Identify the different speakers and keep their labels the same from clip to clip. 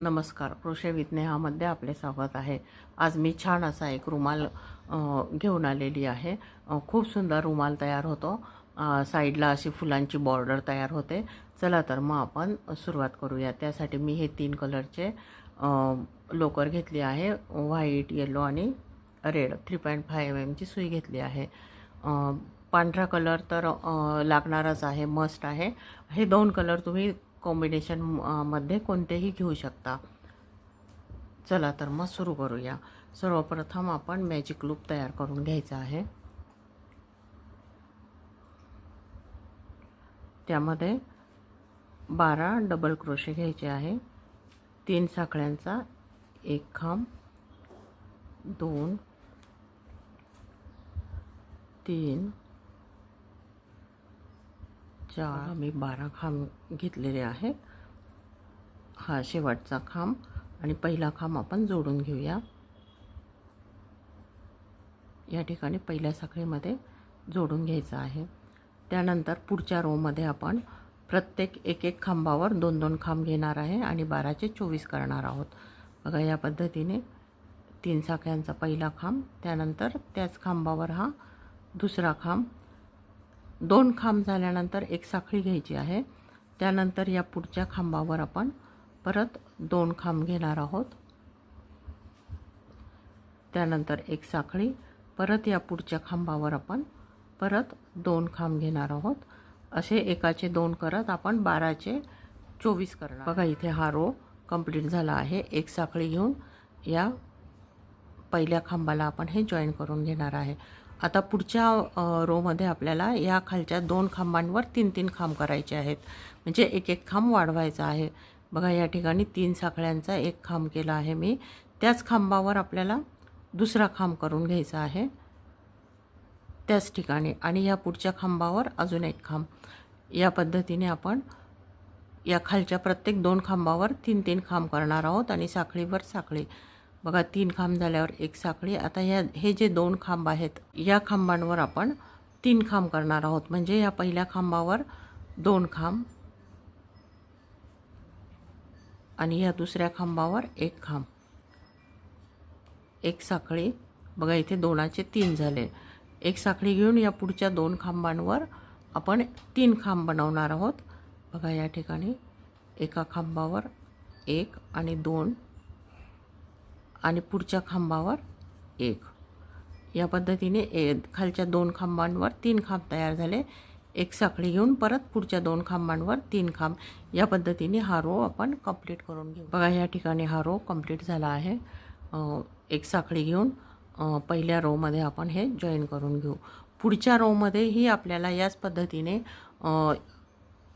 Speaker 1: नमस्कार, crochet with नेहामध्ये आपले स्वागत आहे। आज मी छान असा एक रुमाल घेऊन आलेली आहे। खूप सुंदर रुमाल तयार होतो। साईडला अशी फुलांची बॉर्डर तयार होते। चला तर मग आपण सुरुवात करूया। त्यासाठी मी हे 3 कलरचे लोकर घेतली आहे। व्हाईट, येलो आणि रेड 3.5 mm ची सुई घेतली आहे। पांढरा कलर तर लागणारच आहे, मस्ट आहे। हे 2 कलर तुम्ही कॉम्बिनेशन मध्ये कोणतेही घेऊ शकता। चला तर मग सुरू करूया। सर्वप्रथम आपण मॅजिक लूप तयार करून घ्यायचा आहे। त्यामध्ये 12 डबल क्रोशे घ्यायचे आहे। 3 साखळ्यांचा एक खांब, 2 3 4 मी 12 खांब घेतलेले आहेत। हा शेवटचा खांब आणि पहिला खांब आपण जोडून घेऊया। या ठिकाणी पहिल्या साखळीमध्ये जोडून घ्यायचा आहे। त्यानंतर पुढच्या रो मध्ये आपण प्रत्येक एक खांबावर 2-2 खांब घेणार आहे आणि 12चे 24 करणार आहोत। बघा, या पद्धतीने 3 साखळ्यांचा पहिला खांब, त्यानंतर त्याच खांबावर हा दुसरा खांब, 2 खांब झाल्यानंतर एक साखळी घ्यायची आहे। त्यानंतर या पुढच्या खांबावर आपण परत 2 खांब घेणार आहोत। त्यानंतर एक साखळी, परत या पुढच्या खांबावर आपण परत 2 खांब घेणार आहोत। असे एकाचे 2 करत आपण 12चे 24 करणार। बघा, इथे हा रो कंप्लीट झाला आहे। एक साखळी घेऊन या पहिल्या खांबाला आपण हे जॉईन करून घेणार आहे। आता पुढच्या रो मध्ये आपल्याला या खालच्या 2 खांबांवर 3-3 खांब करायचे आहेत, म्हणजे एक खांब वाढवायचा आहे। बघा, या ठिकाणी 3 साखळ्यांचा एक खांब केला आहे मी। त्याच खांबावर आपल्याला दुसरा खांब करून घ्यायचा आहे त्याच ठिकाणी, आणि या पुढच्या खांबावर अजून एक खांब। या पद्धतीने आपण या खालच्या प्रत्येक 2 खांबावर 3-3 खांब करणार आहोत आणि साखळीवर साखळी। बघा, 3 खांब झाल्यावर एक साखळी। आता हे जे 2 खांब आहेत, या खांबांवर आपण 3 खांब करणार आहोत, म्हणजे या पहिल्या खांबावर 2 खांब आणि या दुसऱ्या खांबावर एक खांब, एक साखळी। बघा, इथे 2चे 3 झाले। एक साखळी घेऊन या पुढच्या 2 खांबांवर आपण 3 खांब बनवणार आहोत। बघा, या ठिकाणी एका खांबावर 1 आणि 2 आणि पुढच्या खांबावर 1। या पद्धतीने खालच्या 2 खांबांवर 3 खांब तयार झाले। एक साखळी घेऊन परत पुढच्या 2 खांबांवर 3 खांब। या पद्धतीने हा रो आपण कंप्लीट करून घेऊ। बघा, या ठिकाणी हा रो कंप्लीट झाला आहे। एक साखळी घेऊन पहिल्या रो मध्ये आपण हे जॉईन करून घेऊ। पुढच्या रो मध्ये ही आपल्याला याच पद्धतीने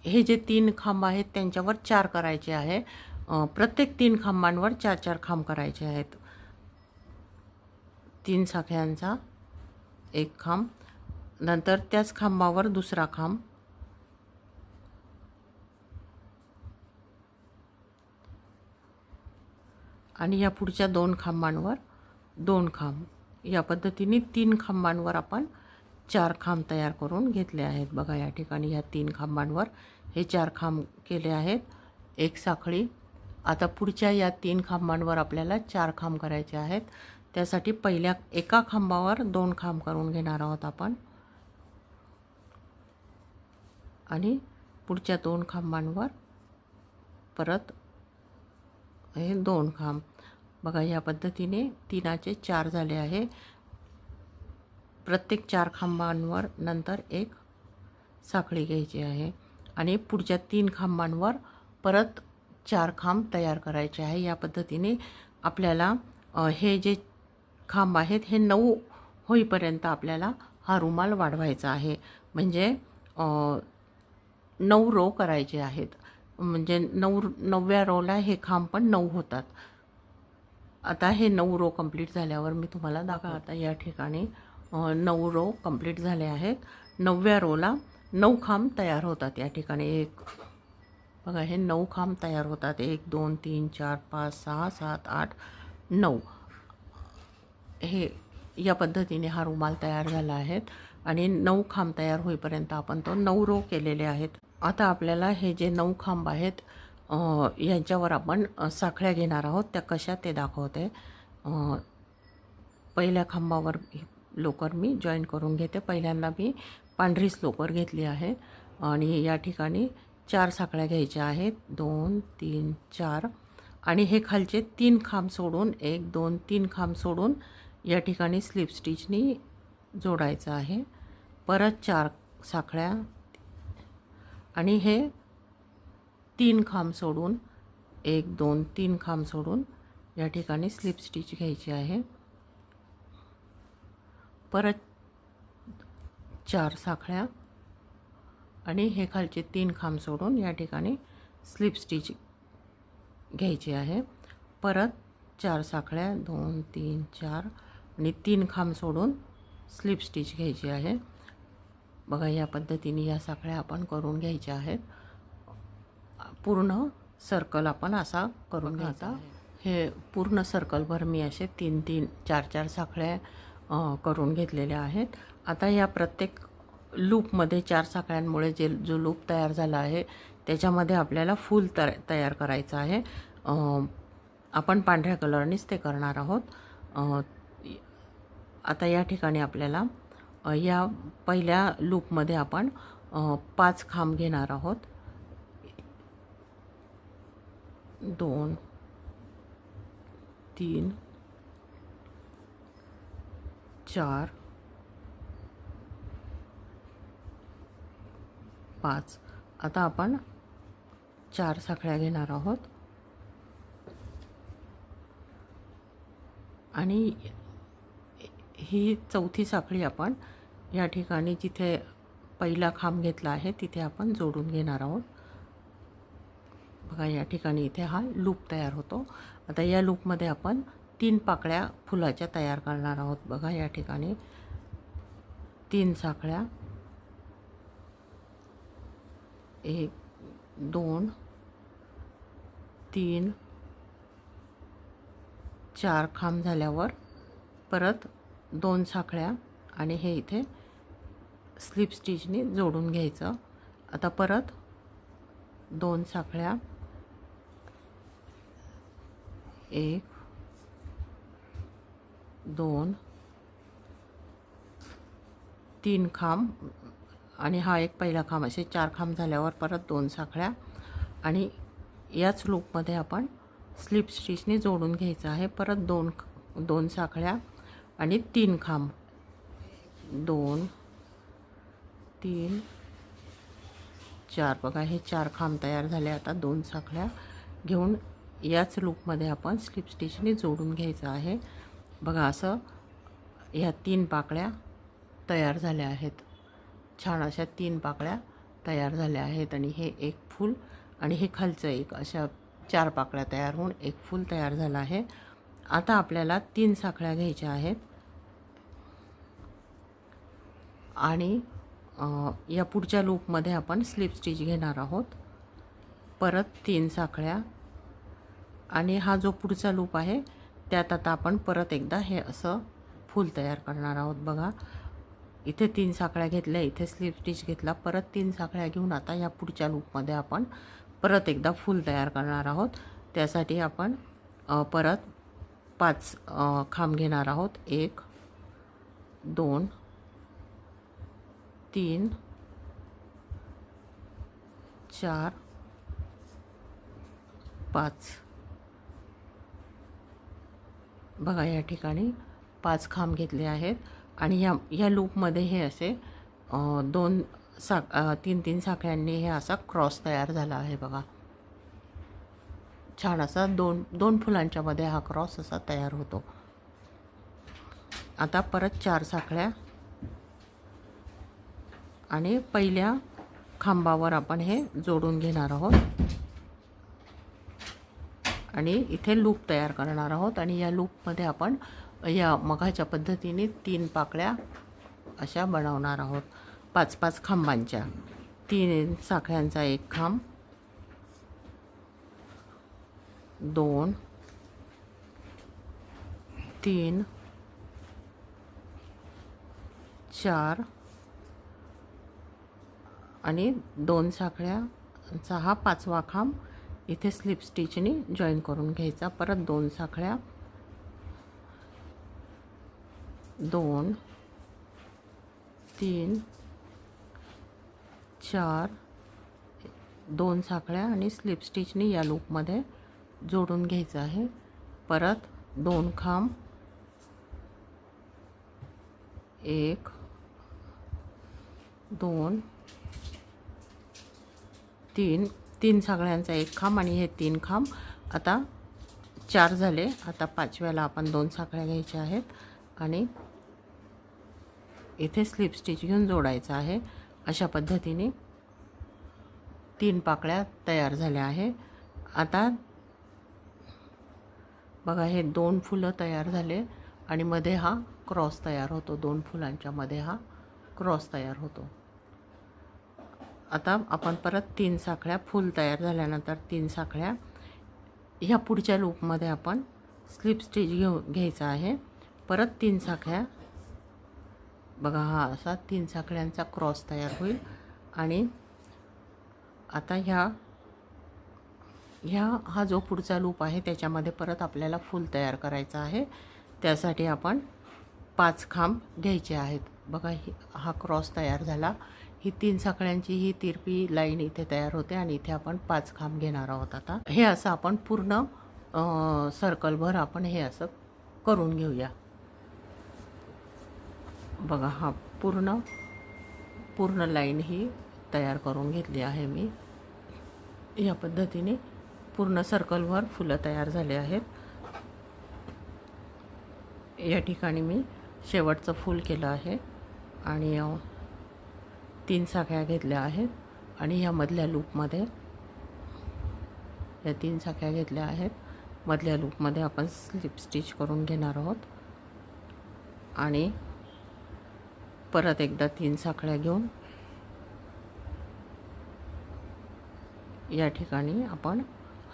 Speaker 1: हे जे 3 खांब आहेत त्यांच्यावर 4 करायचे आहे। प्रत्येक 3 खांबांवर 4-4 खांब करायचे आहेत। 3 साखळ्यांचा एक खांब, नंतर त्याच खांबावर दुसरा खांब, आणि या पुढच्या 2 खांबांवर 2 खांब। या पद्धतीने 3 खांबांवर आपण 4 खांब तयार करून घेतले आहेत। बघा, या ठिकाणी या 3 खांबांवर हे 4 खांब केले आहेत, एक साखळी। आता पुढच्या या 3 खांबांवर आपल्याला 4 खांब करायचे आहेत। त्यासाठी पहिल्या एका खांबावर 2 खांब करून घेणार आहोत आपण, आणि पुढच्या 2 खांबांवर परत हे 2 खांब। बघा, या पद्धतीने 3चे 4 झाले आहे। प्रत्येक 4 खांबांवर नंतर एक साखळी घ्यायची आहे आणि पुढच्या 3 खांबांवर परत 4 खांब तयार करायचे आहे। या पद्धतीने आपल्याला हे जे खांब आहेत हे 9 होईपर्यंत आपल्याला हा रुमाल वाढवायचा आहे, म्हणजे 9 रो करायचे आहेत, म्हणजे 9व्या रोला हे खांब पण 9 होतात। आता हे 9 रो कंप्लीट झाल्यावर मी तुम्हाला दाखवते। आता या ठिकाणी 9 रो कंप्लीट झाले आहेत। 9व्या रोला 9 खांब तयार होतात। या ठिकाणी एक, बघा, हे 9 खांब तयार होतात। 1 2 3 4 5 6 7 8 9। हे या पद्धतीने हा रुमाल तयार झाला आहे आणि 9 खांब तयार होईपर्यंत आपण तो 9 रो केलेले आहेत। आता आपल्याला हे जे 9 खांब आहेत यांच्यावर आपण साखळ्या घेणार आहोत. त्या कशा ते दाखवते. पहिल्या खांबावर लोकर मी जॉईन करून घेते. पहिल्यांदा मी पांढरीच लोकर घेतली आहे आणि या ठिकाणी 4 साखळ्या घ्यायच्या आहेत. 2 3 4 आणि हे खालचे 3 खांब सोडून 1 2 3 खांब सोडून या ठिकाणी स्लिप स्टिचनी जोडायचं आहे. परत 4 साखळ्या आणि हे 3 खांब सोडून 1 2 3 खांब सोडून या ठिकाणी स्लिप स्टिच घ्यायची आहे. परत 4 साखळ्या आणि हे खालचे 3 खांब सोडून या ठिकाणी स्लिप स्टिच घ्यायची आहे. परत 4 साखळ्या 2 3 4 आणि 3 खांब सोडून स्लिप स्टिच घ्यायची आहे. बघा या पद्धतीने या साखळ्या आपण करून घ्यायच्या आहेत. पूर्ण सर्कल आपण असा करून घ्यायचा. हे पूर्ण सर्कलभर मी असे 3 3 4 4 साखळ्या करून घेतलेल्या आहेत. आता या प्रत्येक लूपमध्ये 4 साखळ्यांमुळे जो लूप तयार झाला आहे त्याच्यामध्ये आपल्याला फूल तयार करायचं आहे. आपण पांढऱ्या कलरनीच ते करणार आहोत. आता या ठिकाणी आपल्याला या पहिल्या लूपमध्ये आपण 5 खांब घेणार आहोत. 2 3 4 5. आता आपण 4 साखळ्या घेणार आहोत आणि ही चौथी साखळी आपण या ठिकाणी जिथे पहिला खांब घेतला आहे तिथे आपण जोडून घेणार आहोत. बघा या ठिकाणी इथे हा लूप तयार होतो. आता या लूपमध्ये आपण 3 पाकळ्या फुलाच्या तयार करणार आहोत. बघा या ठिकाणी 3 साखळ्या 1 2 3 4 खांब झाल्यावर परत 2 साखळ्या आणि हे इथे स्लिप स्टिचने जोडून घ्यायचं. आता परत 2 साखळ्या 1 2 3 खांब आणि हा एक पहिला खांब असे 4 खांब झाल्यावर परत 2 साखळ्या आणि याच लूपमध्ये आपण स्लिप स्टिचने जोडून घ्यायचं आहे. परत 2 साखळ्या आणि 3 खांब 2 3 4. बघा हे 4 खांब तयार झाले. आता 2 साखळ्या घेऊन याच लूपमध्ये आपण स्लिप स्टिचने जोडून घ्यायचं आहे. बघा असं ह्या 3 पाकळ्या तयार झाल्या आहेत. छान अशा 3 पाकळ्या तयार झाल्या आहेत आणि हे एक फूल आणि हे खालचं एक अशा 4 पाकळ्या तयार होऊन एक फूल तयार झालं आहे. आता आपल्याला 3 साखळ्या घ्यायच्या आहेत आणि या पुढच्या लूपमध्ये आपण स्लिप स्टिच घेणार आहोत. परत 3 साखळ्या आणि हा जो पुढचा लूप आहे त्यात आता आपण परत एकदा हे असं फूल तयार करणार आहोत. बघा इथे 3 साखळ्या घेतल्या, इथे स्लिप स्टिच घेतला, परत 3 साखळ्या घेऊन आता या पुढच्या लूपमध्ये आपण परत एकदा फूल तयार करणार आहोत. त्यासाठी आपण परत 5 खांब घेणार आहोत. 1 2 3 4 5. बघा या ठिकाणी 5 खांब घेतले आहेत आणि या लूपमध्ये हे असे 3 3 साखळ्यांनी हे असा क्रॉस तयार झाला आहे. बघा छान असा 2 फुलांच्या मध्ये हा क्रॉस असा तयार होतो. आता परत 4 साखळ्या आणि पहिल्या खांबावर आपण हे जोडून घेणार आहोत आणि इथे लूप तयार करणार आहोत आणि या लूपमध्ये आपण या मघाच्या पद्धतीने 3 पाकळ्या अशा बनवणार आहोत. 5 5 खांबांच्या. 3 साखळ्यांचा एक खांब 2 3 4 आणि 2 साखळ्यांचा हा 5वा खांब इथे स्लिप स्टिचनी जॉईन करून घ्यायचा. परत 2 साखळ्या, 2 3 4 2 साखळ्या आणि स्लिप स्टिचनी या लूपमध्ये जोडून घ्यायचं आहे. परत 2 खांब, 1 2 3 साखळ्यांचा 1 खांब आणि हे 3 खांब. आता 4 झाले. आता 5व्याला आपण 2 साखळ्या घ्यायच्या आहेत आणि इथे स्लिप स्टिच घेऊन जोडायचं आहे. अशा पद्धतीने 3 पाकळ्या तयार झाल्या आहे. आता बघा हे 2 फुलं तयार झाले आणि मध्ये हा क्रॉस तयार होतो. 2 फुलांच्या मध्ये हा क्रॉस तयार होतो. आता आपण परत 3 साखळ्या, फुल तयार झाल्यानंतर 3 साखळ्या ह्या पुढच्या लूपमध्ये आपण स्लिप स्टिच घ्यायचा आहे. परत 3 साखळ्या, बघा हा असा 3 साखळ्यांचा क्रॉस तयार होईल. आणि आता हा जो पुढचा लूप आहे त्याच्यामध्ये परत आपल्याला फूल तयार करायचा आहे. त्यासाठी आपण 5 खांब घ्यायचे आहेत. बघा हा क्रॉस तयार झाला. ही 3 साखळ्यांची ही तिरपी लाईन इथे तयार होते आणि इथे आपण 5 खांब घेणार आहोत. आता हे असं आपण पूर्ण सर्कलभर आपण हे असं करून घेऊया. बघा हा पूर्ण लाईन ही तयार करून घेतली आहे मी. या पद्धतीने पूर्ण सर्कलवर फुलं तयार झाले आहेत. या ठिकाणी मी शेवटचं फूल केलं आहे आणि 3 साखळ्या घेतल्या आहेत आणि ह्या मधल्या लूपमध्ये या 3 साखळ्या घेतल्या आहेत. मधल्या लूपमध्ये आपण स्लिप स्टिच करून घेणार आहोत आणि परत एकदा 3 साखळ्या घेऊन या ठिकाणी आपण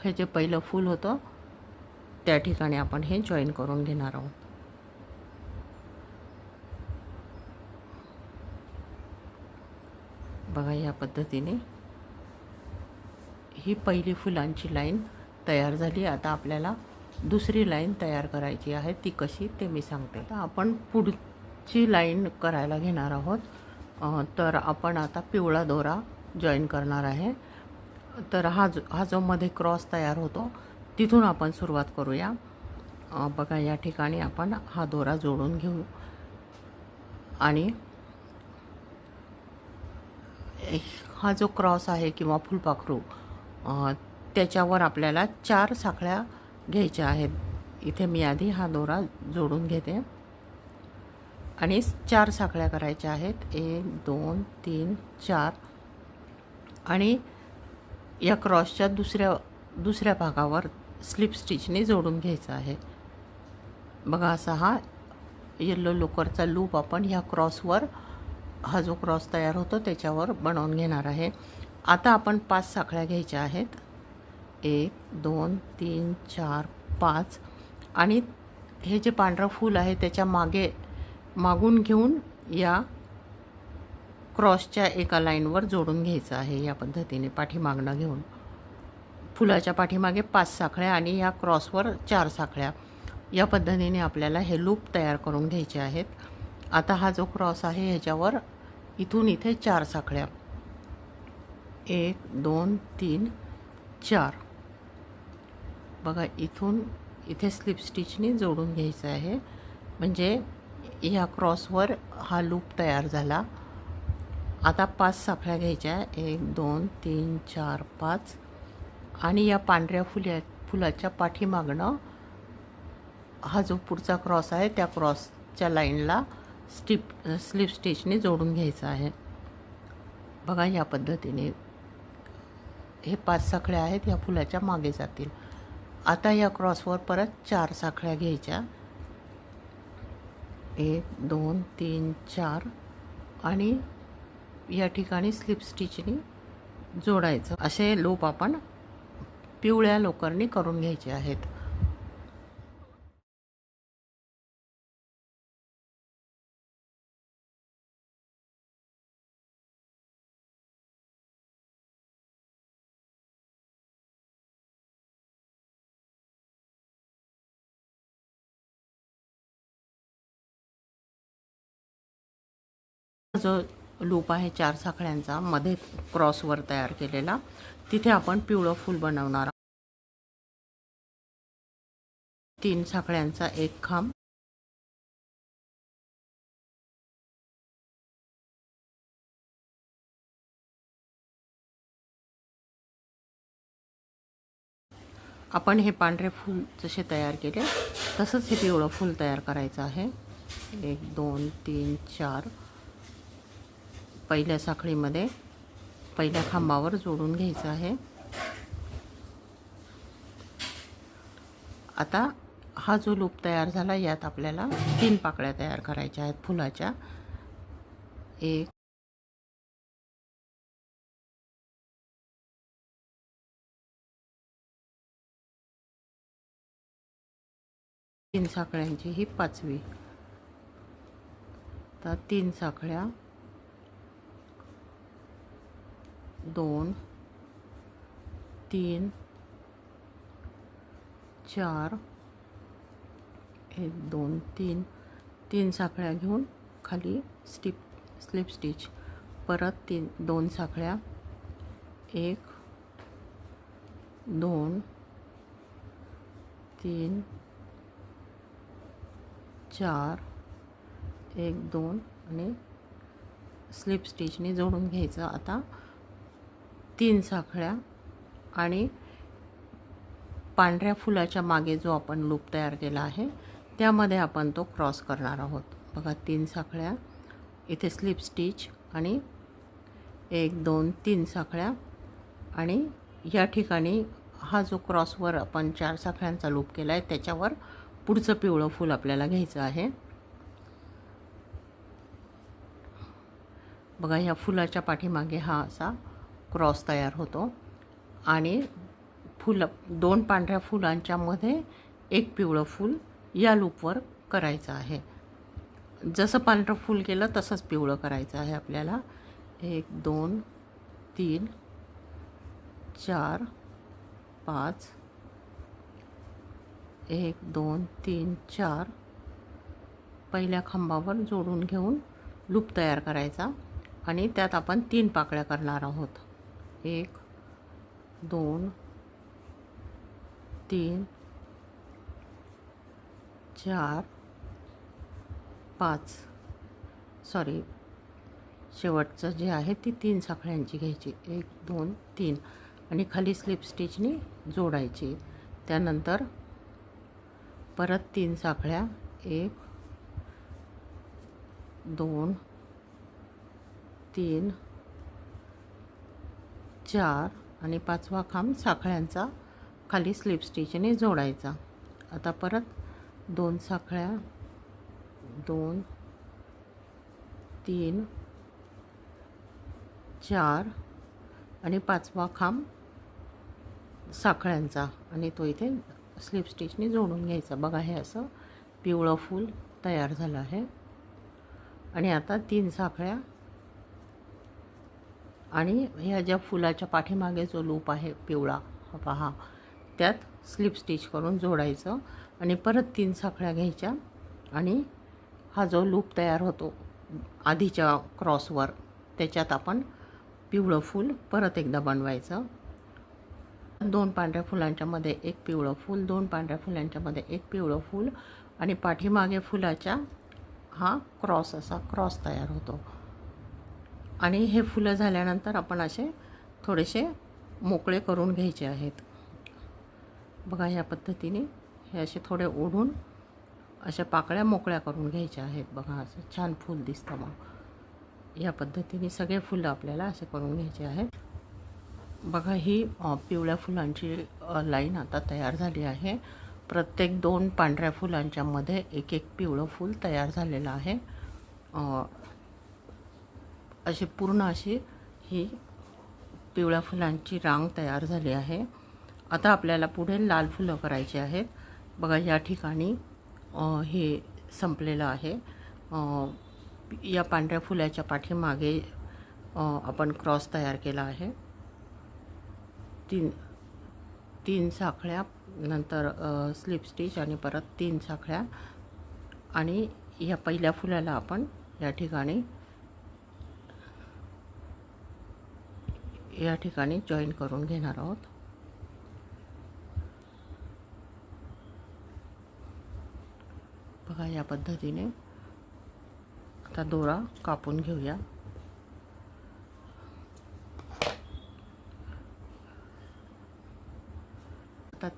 Speaker 1: हे जे पहिलं फूल होतं त्या ठिकाणी आपण हे जॉईन करून घेणार आहोत. बघा या पद्धतीने ही पहिली फुलांची लाईन तयार झाली. आता आपल्याला दुसरी लाईन तयार करायची आहे. ती कशी ते मी सांगते. आता आपण पुढची लाईन करायला घेणार आहोत. तर आपण आता पिवळा दोरा जॉईन करणार आहे. तर हा जो मध्ये क्रॉस तयार होतो तिथून आपण सुरुवात करूया. बघा या ठिकाणी आपण हा दोरा जोडून घेऊ आणि हा जो क्रॉस आहे किंवा फुलपाखरू त्याच्यावर आपल्याला 4 साखळ्या घ्यायच्या आहेत. इथे मी आधी हा दोरा जोडून घेते आणि 4 साखळ्या करायच्या आहेत. 1 2 3 4 आणि या क्रॉसच्या दुसऱ्या भागावर स्लिप स्टिचने जोडून घ्यायचा आहे. बघा असा हा येलो लोकरचा लूप आपण ह्या क्रॉसवर, हा जो क्रॉस तयार होतो त्याच्यावर बनवून घेणार आहे. आता आपण 5 साखळ्या घ्यायच्या आहेत. 1 2 3 4 5 आणि हे जे पांढरं फूल आहे त्याच्या मागून घेऊन या क्रॉसच्या एका लाईनवर जोडून घ्यायचं आहे. या पद्धतीने पाठीमागनं घेऊन फुलाच्या पाठीमागे 5 साखळ्या आणि या क्रॉसवर 4 साखळ्या. या पद्धतीने आपल्याला हे लूप तयार करून घ्यायचे आहेत. आता हा जो क्रॉस आहे ह्याच्यावर इथून इथे 4 साखळ्या, 1 2 3 4. बघा इथून इथे स्लिप स्टिचने जोडून घ्यायचं आहे. म्हणजे ह्या क्रॉसवर हा लूप तयार झाला. आता 5 साखळ्या घ्यायच्या, 1 2 3 4 5 आणि या पांढऱ्या फुलाच्या पाठीमागनं हा जो पुढचा क्रॉस आहे त्या क्रॉसच्या लाईनला स्लिप स्टिचने जोडून घ्यायचं आहे. बघा या पद्धतीने हे 5 साखळ्या आहेत या फुलाच्या मागे जातील. आता या क्रॉसवर परत 4 साखळ्या घ्यायच्या, 1 2 3 4 आणि या ठिकाणी स्लिप स्टिचने जोडायचं. असे लूप आपण पिवळ्या लोकरने करून घ्यायचे आहेत. जो लूप आहे 4 साखळ्यांचा मध्ये क्रॉसवर तयार केलेला, तिथे आपण पिवळं फूल बनवणार आहोत. 3 साखळ्यांचा एक खांब, आपण हे पांढरे फूल जसे तयार केले तसंच हे पिवळं फूल तयार करायचं आहे. 1 2 3 4 पहिल्या साखळीमध्ये पहिल्या खांबावर जोडून घ्यायचं आहे. आता हा जो लूप तयार झाला यात आपल्याला 3 पाकळ्या तयार करायच्या आहेत फुलाच्या. 1 3 साखळ्यांची ही 5वी. तर 3 साखळ्या, 2 3 4 1 2 3 3 साखळ्या घेऊन खाली स्लिप स्टिच, परत 2 साखळ्या, 1 2 3 4 1 2 आणि स्लिप स्टिचने जोडून घ्यायचं. आता 3 साखळ्या आणि पांढऱ्या फुलाच्या मागे जो आपण लूप तयार केला आहे त्यामध्ये आपण तो क्रॉस करणार आहोत. बघा 3 साखळ्या, इथे स्लिप स्टिच आणि 1 2 3 साखळ्या, आणि या ठिकाणी हा जो क्रॉसवर आपण 4 साखळ्यांचा लूप केला आहे त्याच्यावर पुढचं पिवळं फूल आपल्याला घ्यायचं आहे. बघा ह्या फुलाच्या पाठीमागे हा असा क्रॉस तयार होतो आणि 2 पांढऱ्या फुलांच्या मध्ये एक पिवळं फूल या लूपवर करायचं आहे. जसं पांढरं फूल केलं तसंच पिवळं करायचं आहे आपल्याला. 1 2 3 4 5 1 2 3 4 पहिल्या खांबावर जोडून घेऊन लूप तयार करायचा आणि त्यात आपण 3 पाकळ्या करणार आहोत. 1 2 3 4 5 सॉरी शेवटचं जे आहे ती 3 साखळ्यांची घ्यायची. 1 2 3 आणि खाली स्लिप स्टिचने जोडायची. त्यानंतर परत 3 साखळ्या, 1 2 3 4 आणि 5वा खांब साखळ्यांचा खाली स्लिप स्टिचने जोडायचा. आता परत 2 साखळ्या, 2 3 4 आणि 5वा खांब साखळ्यांचा आणि तो इथे स्लिप स्टिचने जोडून घ्यायचा. बघा हे असं पिवळं फूल तयार झालं आहे. आणि आता 3 साखळ्या आणि ह्या ज्या फुलाच्या पाठीमागे जो लूप आहे पिवळा पहा त्यात स्लिप स्टिच करून जोडायचं आणि परत 3 साखळ्या घ्यायच्या आणि हा जो लूप तयार होतो आधीच्या क्रॉसवर त्याच्यात आपण पिवळं फूल परत एकदा बनवायचं. 2 पांढऱ्या फुलांच्या मध्ये एक पिवळं फूल, 2 पांढऱ्या फुलांच्या मध्ये एक पिवळं फूल आणि पाठीमागे फुलाच्या हा क्रॉस असा क्रॉस तयार होतो. आणि हे फुलं झाल्यानंतर आपण असे थोडेसे मोकळे करून घ्यायचे आहेत. बघा या पद्धतीने हे असे थोडे ओढून अशा पाकळ्या मोकळ्या करून घ्यायच्या आहेत. बघा असं छान फूल दिसतं. मग या पद्धतीने सगळे फुलं आपल्याला असे करून घ्यायचे आहेत. बघा ही पिवळ्या फुलांची लाईन आता तयार झाली आहे. प्रत्येक 2 पांढऱ्या फुलांच्या मध्ये एक एक पिवळं फूल तयार झालेलं आहे. अशी पूर्ण अशी ही पिवळ्या फुलांची रांग तयार झाली आहे. आता आपल्याला पुढे लाल फुलं करायची आहेत. बघा या ठिकाणी हे संपलेलं आहे. या पांढऱ्या फुलाच्या पाठीमागे आपण क्रॉस तयार केला आहे. 3 साखळ्या, नंतर स्लिप स्टिच आणि परत 3 साखळ्या आणि या पहिल्या फुलाला आपण या ठिकाणी या ठिकाणी जॉईन करून घेणार आहोत. बघा या पद्धतीने आता दोरा कापून घेऊया. आता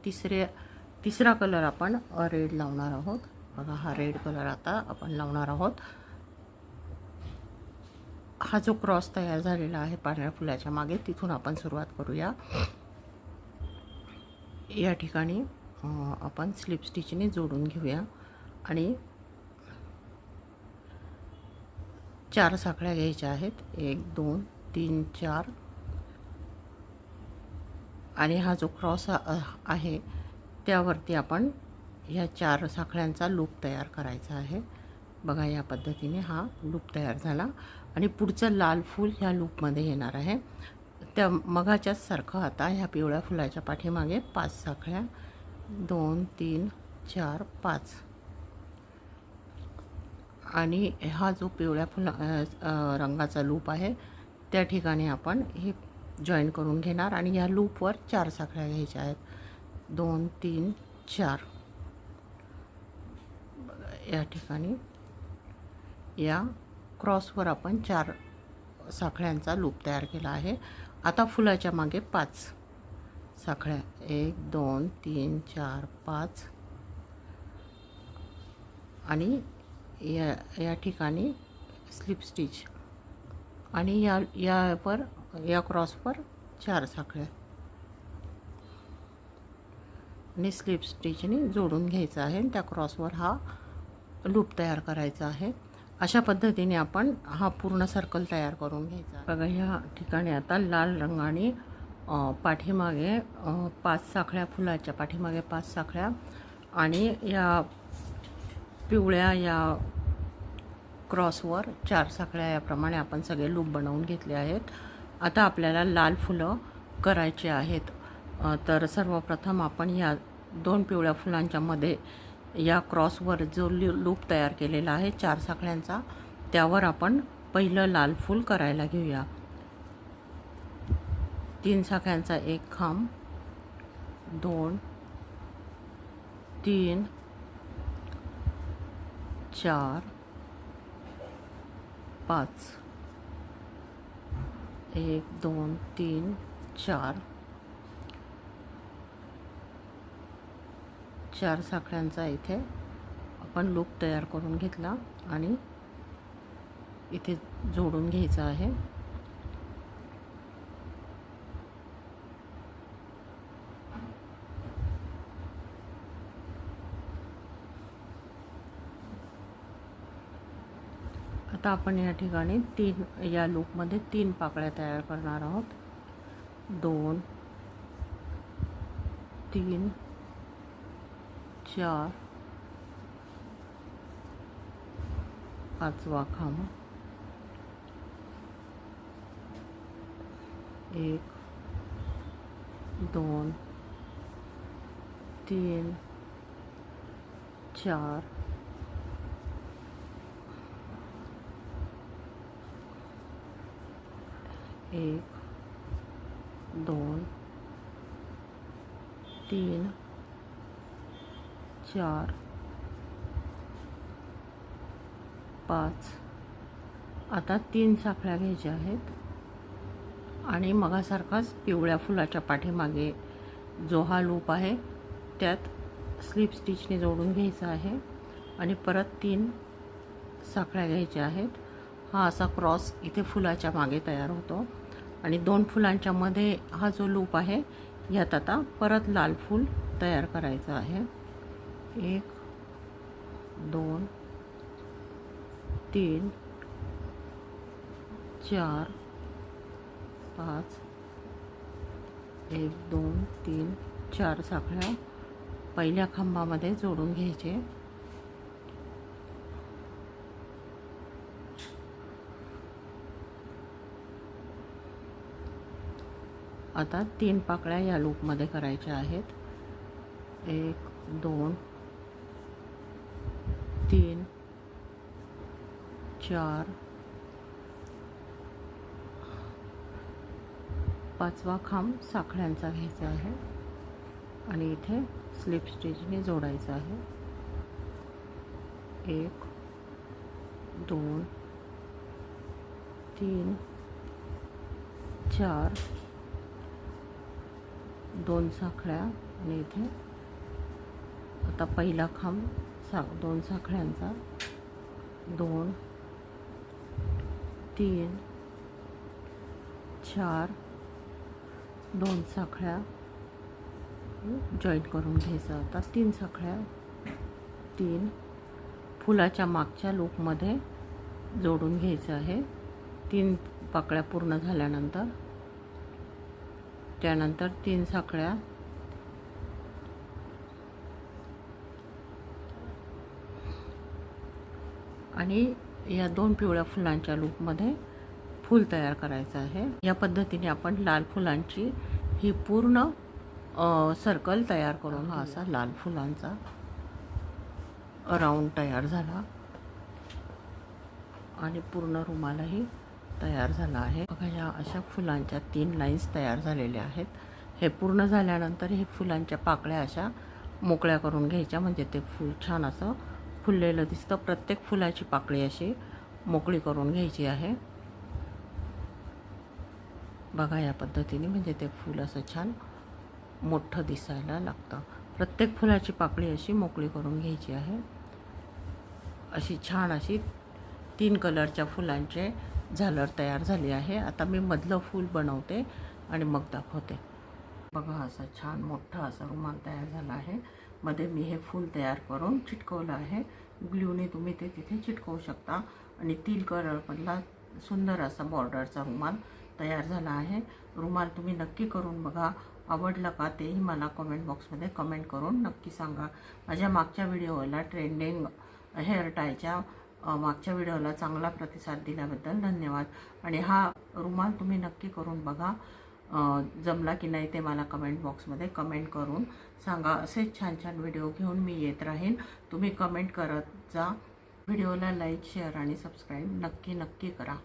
Speaker 1: तिसरा कलर आपण रेड लावणार आहोत. बघा हा रेड कलर आता आपण लावणार आहोत. हा जो क्रॉस तयार झालेला आहे पांढऱ्या फुलाच्या मागे, तिथून आपण सुरुवात करूया. या ठिकाणी आपण स्लिप स्टिचने जोडून घेऊया आणि 4 साखळ्या घ्यायच्या आहेत. 1 2 3 4 आणि हा जो क्रॉस आहे त्यावरती आपण ह्या 4 साखळ्यांचा लूप तयार करायचा आहे. बघा या पद्धतीने हा लूप तयार झाला आणि पुढचं लाल फूल ह्या लूपमध्ये येणार आहे. त्या मगाच्याच सारखं आता ह्या पिवळ्या फुलाच्या पाठीमागे 5 साखळ्या 2 3 4 5 आणि हा जो पिवळ्या रंगाचा लूप आहे त्या ठिकाणी आपण हे जॉईन करून घेणार आणि या लूपवर 4 साखळ्या घ्यायच्या आहेत. 2 3 4 या ठिकाणी या क्रॉसवर आपण 4 साखळ्यांचा लूप तयार केला आहे. आता फुलाच्या मागे 5 साखळ्या 1 2 3 4 5 आणि या ठिकाणी स्लिप स्टिच आणि या क्रॉसवर 4 साखळ्या आणि स्लिप स्टिचने जोडून घ्यायचं आहे. त्या क्रॉसवर हा लूप तयार करायचा आहे. अशा पद्धतीने आपण हा पूर्ण सर्कल तयार करून घ्यायचा. बघा या ठिकाणी आता लाल रंगाने पाठीमागे 5 साखळ्या, फुलाच्या पाठीमागे 5 साखळ्या आणि या पिवळ्या या क्रॉसवर 4 साखळ्या याप्रमाणे आपण सगळे लूप बनवून घेतले आहेत. आता आपल्याला लाल फुलं करायचे आहेत. तर सर्वप्रथम आपण या 2 पिवळ्या फुलांच्या मध्ये या क्रॉसवर जो लूप तयार केलेला आहे 4 साखळ्यांचा, त्यावर आपण पहिलं लाल फूल करायला घेऊया. 3 साखळ्यांचा एक खांब 2 3 4 5 1 2 3 4 4 साखळ्यांचा इथे आपण लूप तयार करून घेतला आणि इथे जोडून घ्यायचा आहे. आता आपण या ठिकाणी या लूपमध्ये 3 पाकळ्या तयार करणार आहोत. 2 3 4 5वा खांब 1 2 3 4 1 2 3 4 5. आता 3 साखळ्या घ्यायच्या आहेत आणि मगासारखाच पिवळ्या फुलाच्या पाठीमागे जो हा लूप आहे त्यात स्लिप स्टिचने जोडून घ्यायचा आहे आणि परत 3 साखळ्या घ्यायच्या आहेत. हा असा क्रॉस इथे फुलाच्या मागे तयार होतो आणि 2 फुलांच्या मध्ये हा जो लूप आहे यात आता परत लाल फूल तयार करायचं आहे. 1 2 3 4 5 1 2 3 4 साखळ्या पहिल्या खांबामध्ये जोडून घ्यायचे. आता 3 पाकळ्या या लूपमध्ये करायच्या आहेत. 1 2 3 4 5वा खांब साखळ्यांचा घ्यायचा आहे आणि इथे स्लिप स्टिचने जोडायचा आहे. 1 2 3 4 2 साखळ्या आणि इथे आता पहिला खांब 2 साखळ्यांचा 2 3 4 2 साखळ्या जॉईंट करून घ्यायचं. आता 3 साखळ्या 3 फुलाच्या मागच्या लूपमध्ये जोडून घ्यायचं आहे. 3 पाकळ्या पूर्ण झाल्यानंतर त्यानंतर 3 साखळ्या आणि या 2 पिवळ्या फुलांच्या लूपमध्ये फूल तयार करायचं आहे. या पद्धतीने आपण लाल फुलांची ही पूर्ण सर्कल तयार करून हा असा लाल फुलांचा राऊंड तयार झाला आणि पूर्ण रुमालही तयार झाला आहे. बघा या अशा फुलांच्या 3 लाईन्स तयार झालेल्या आहेत. हे पूर्ण झाल्यानंतर हे फुलांच्या पाकळ्या अशा मोकळ्या करून घ्यायच्या म्हणजे ते फूल छान असं फुललेलं दिसतं. प्रत्येक फुलाची पाकळी अशी मोकळी करून घ्यायची आहे. बघा या पद्धतीने म्हणजे ते फूल असं छान मोठं दिसायला लागतं. प्रत्येक फुलाची पाकळी अशी मोकळी करून घ्यायची आहे. अशी छान अशी 3 कलरच्या फुलांचे झालर तयार झाली आहे. आता मी मधलं फूल बनवते आणि मग दाखवते. बघा असं छान मोठा असा रुमाल तयार झाला आहे. मध्ये मी हे फूल तयार करून चिटकवलं आहे. ग्लूने तुम्ही ते तिथे चिटकवू शकता आणि 3 कलरमधला सुंदर असा बॉर्डरचा रुमाल तयार झाला आहे. रुमाल तुम्ही नक्की करून बघा. आवडला का तेही मला कमेंट बॉक्समध्ये कमेंट करून नक्की सांगा. माझ्या मागच्या व्हिडिओला ट्रेंडिंग हेअर टायच्या मागच्या व्हिडिओला चांगला प्रतिसाद दिल्याबद्दल धन्यवाद. आणि हा रुमाल तुम्ही नक्की करून बघा. जमला की नाही ते मला कमेंट बॉक्समध्ये कमेंट करून सांगा. असेच छान छान व्हिडिओ घेऊन मी येत राहीन. तुम्ही कमेंट करत जा. व्हिडिओला लाईक शेअर आणि सबस्क्राईब नक्की करा.